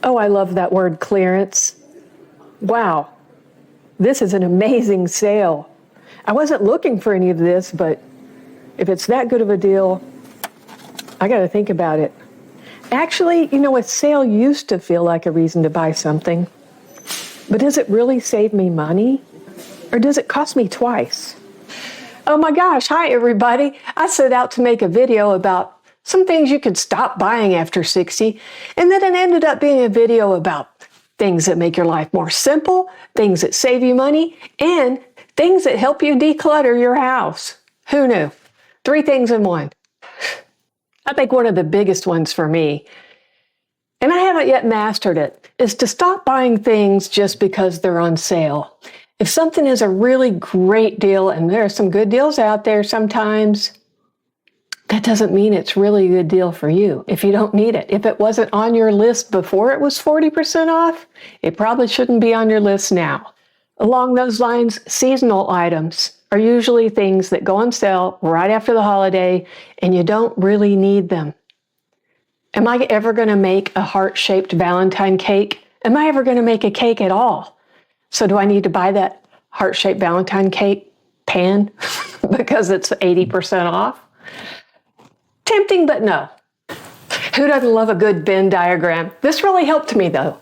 Oh, I love that word, clearance. Wow, this is an amazing sale. I wasn't looking for any of this, but if it's that good of a deal, I got to think about it. Actually, a sale used to feel like a reason to buy something. But does it really save me money? Or does it cost me twice? Oh my gosh, hi everybody. I set out to make a video about some things you could stop buying after 60, and then it ended up being a video about things that make your life more simple, things that save you money, and things that help you declutter your house. Who knew? 3 things in one. I think one of the biggest ones for me, and I haven't yet mastered it, is to stop buying things just because they're on sale. If something is a really great deal, and there are some good deals out there sometimes, that doesn't mean it's really a good deal for you if you don't need it. If it wasn't on your list before it was 40% off, it probably shouldn't be on your list now. Along those lines, seasonal items are usually things that go on sale right after the holiday and you don't really need them. Am I ever going to make a heart-shaped Valentine cake? Am I ever going to make a cake at all? So do I need to buy that heart-shaped Valentine cake pan because it's 80% off? Tempting, but no. Who doesn't love a good Venn diagram? This really helped me though.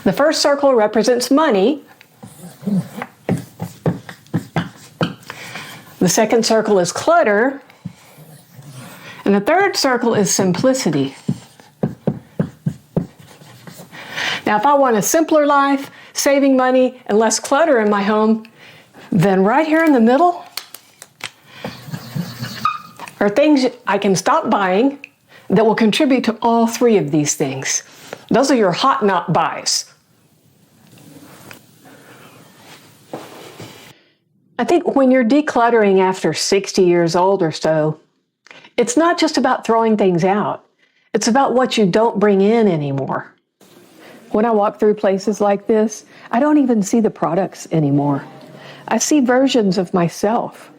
The first circle represents money. The second circle is clutter. And the third circle is simplicity. Now, if I want a simpler life, saving money, and less clutter in my home, then right here in the middle are things I can stop buying that will contribute to all 3 of these things. Those are your hot not buys. I think when you're decluttering after 60 years old or so, it's not just about throwing things out. It's about what you don't bring in anymore. When I walk through places like this, I don't even see the products anymore. I see versions of myself,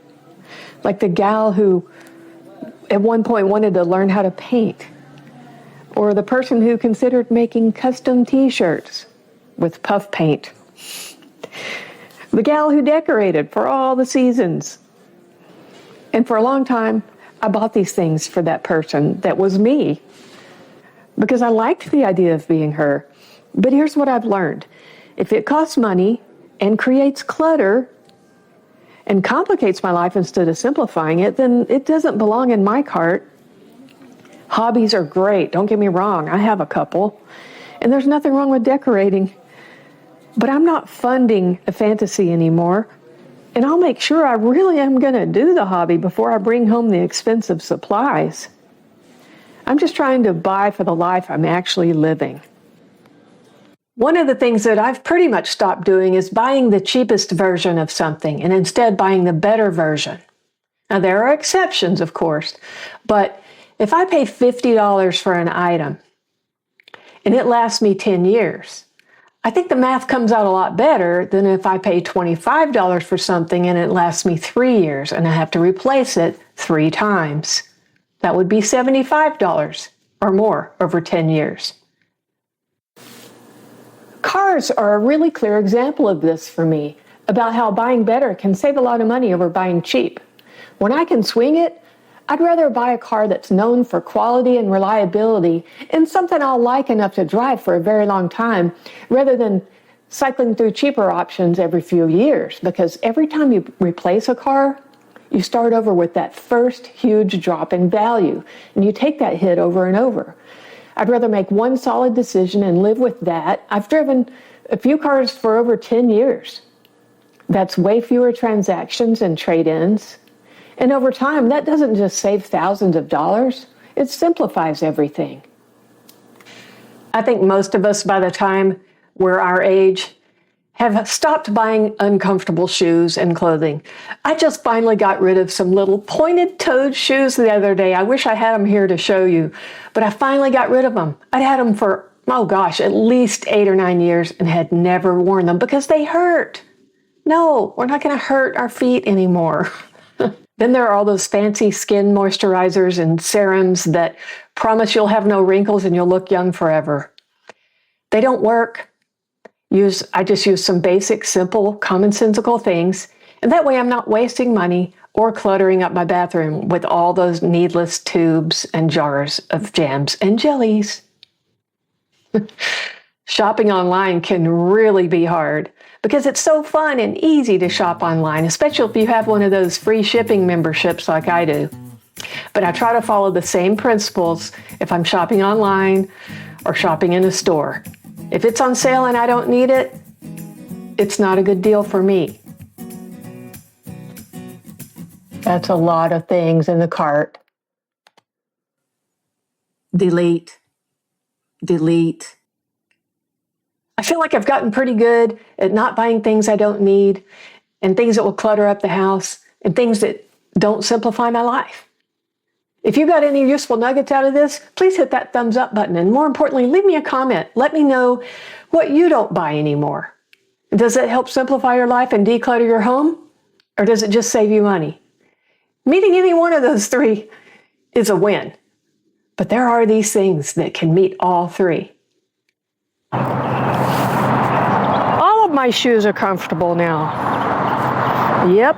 like the gal who at one point wanted to learn how to paint, or the person who considered making custom t-shirts with puff paint, the gal who decorated for all the seasons. And for a long time, I bought these things for that person that was me because I liked the idea of being her. But here's what I've learned. If it costs money and creates clutter and complicates my life instead of simplifying it, then it doesn't belong in my cart. Hobbies are great, don't get me wrong. I have a couple, and there's nothing wrong with decorating. But I'm not funding a fantasy anymore, and I'll make sure I really am going to do the hobby before I bring home the expensive supplies. I'm just trying to buy for the life I'm actually living. One of the things that I've pretty much stopped doing is buying the cheapest version of something and instead buying the better version. Now, there are exceptions, of course, but if I pay $50 for an item and it lasts me 10 years, I think the math comes out a lot better than if I pay $25 for something and it lasts me 3 years and I have to replace it 3 times. That would be $75 or more over 10 years. Cars are a really clear example of this for me, about how buying better can save a lot of money over buying cheap. When I can swing it, I'd rather buy a car that's known for quality and reliability and something I'll like enough to drive for a very long time, rather than cycling through cheaper options every few years, because every time you replace a car, you start over with that first huge drop in value, and you take that hit over and over. I'd rather make one solid decision and live with that. I've driven a few cars for over 10 years. That's way fewer transactions and trade-ins. And over time, that doesn't just save thousands of dollars, it simplifies everything. I think most of us, by the time we're our age, have stopped buying uncomfortable shoes and clothing. I just finally got rid of some little pointed-toed shoes the other day. I wish I had them here to show you, but I finally got rid of them. I'd had them for, at least 8 or 9 years and had never worn them because they hurt. No, we're not going to hurt our feet anymore. Then there are all those fancy skin moisturizers and serums that promise you'll have no wrinkles and you'll look young forever. They don't work. I just use some basic, simple, commonsensical things, and that way I'm not wasting money or cluttering up my bathroom with all those needless tubes and jars of jams and jellies. Shopping online can really be hard because it's so fun and easy to shop online, especially if you have one of those free shipping memberships like I do. But I try to follow the same principles if I'm shopping online or shopping in a store. If it's on sale and I don't need it, it's not a good deal for me. That's a lot of things in the cart. Delete. Delete. I feel like I've gotten pretty good at not buying things I don't need and things that will clutter up the house and things that don't simplify my life. If you got any useful nuggets out of this, please hit that thumbs up button. And more importantly, leave me a comment. Let me know what you don't buy anymore. Does it help simplify your life and declutter your home? Or does it just save you money? Meeting any one of those three is a win. But there are these things that can meet all three. All of my shoes are comfortable now. Yep.